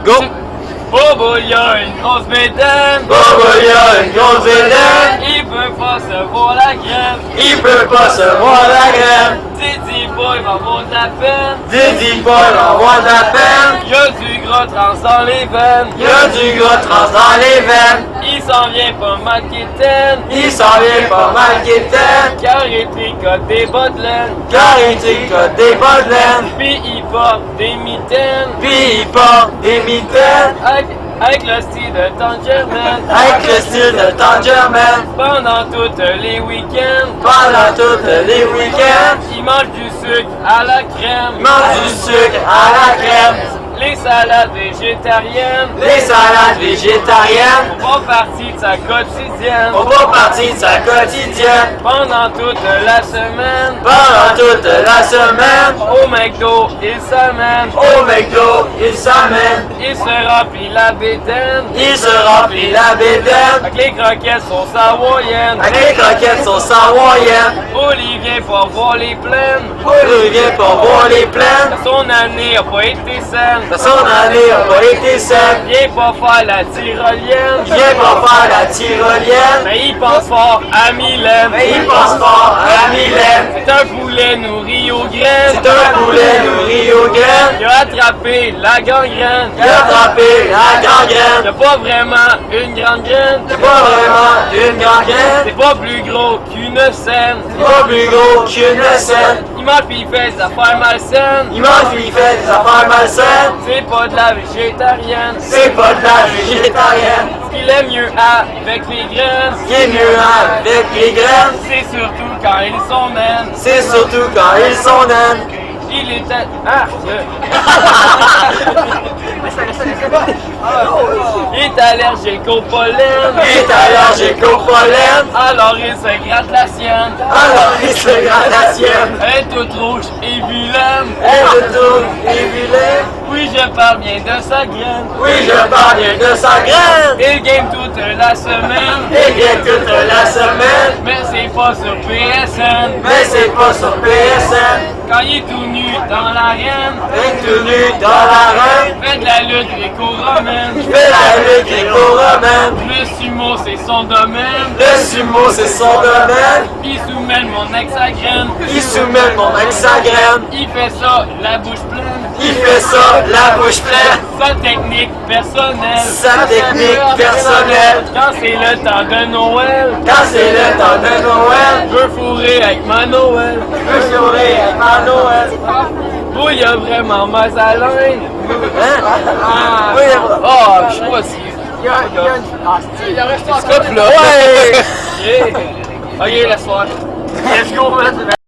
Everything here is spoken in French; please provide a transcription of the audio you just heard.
Go! Bobo, il y a une grosse bédaine. Bobo, il y a une grosse bédaine. Il peut pas se voir la graine. Il peut pas se voir la graine. Didi Boy va avoir de la peine. Didi Boy va avoir de la peine. Il y a du gros trans dans les veines. Il y a du gros trans dans les veines. Il s'en vient pas mal qu'étaine. Il s'en vient pas mal qu'étaine. Car il tricote des bas de laine. Car il tricote des bas de laine. Puis il porte des mitaines. Puis il porte des mitaines. Avec le style de Tangerman. Avec le style de Tangerman. Pendant tous les week-ends. Pendant tous les week-ends. Il mange du sucre à la crème. Il mange du sucre à la crème. Les salades végétariennes. Les salades végétariennes. Font partie de sa quotidienne. On va partir de sa quotidienne. Pendant toute la semaine. Pendant toute la semaine. Au McDo, il s'amène. Au McDo, il s'amène. Il se remplit la bédaine. Il se remplit la bédaine. Avec les croquettes sauce hawaïenne. Avec les croquettes sauce hawaïenne. Olivier pour voir les plaines. Olivier pour voir les plaines. Son année a pas été saine. Son année a pas été saine. Viens pas faire la tyrolienne. Viens pas faire la tyrolienne. Mais il pense fort à Mylène. Mais il pense fort à Mylène. C'est un poulet nourri aux graines. C'est un poulet nourri aux graines. Il a attrapé la gangrène. Il a attrapé la gangrène. C'est pas vraiment une grande graine. C'est pas vraiment une gangrène. C'est pas plus gros qu'une scène. C'est pas plus gros qu'une scène. Il mange pis il fait des affaires malsaines. Il mange puis il fait des affaires malsaines. C'est pas de la végétarienne. C'est pas de la végétarienne. Ce qu'il est mieux avec les graines. Ce qui est mieux avec les graines, C'est surtout quand ils sont naines. c'est surtout quand ils sont naines. Il était... Ah! Il est allergique au pollen. Il est allergique au pollen, Alors il se gratte la sienne. alors il se gratte la sienne. Elle est toute rouge et vilaine. Elle est toute et vilaine. Oui, je parle bien de sa graine. Oui, je parle bien de sa graine. Il game toute la semaine. Il vient toute la semaine, Mais c'est pas sur PSN. mais c'est pas sur PSN. Quand il est tout nu dans l'arène. Est tout nu dans l'arène. Fait de la lutte gréco-romaine. Il fait la lutte gréco-romaine. Le sumo, c'est son domaine. Le sumo, c'est son domaine. Il soumène mon ex à graine. Il soumène mon ex sa graine. Il fait ça, la bouche pleine. Il fait ça, la bouche pleine. Sa technique personnelle. Sa technique personnelle. Quand c'est le temps de Noël. Quand c'est le temps de Noël, Je veux fourrer avec ma Noël. je jouerai avec ma Noël. Vous, il y a vraiment mal à l'âne. Hein? Oui, Oh, je sais pas si. Stop là! Ouais! Ok, laisse faire. Let's go, man!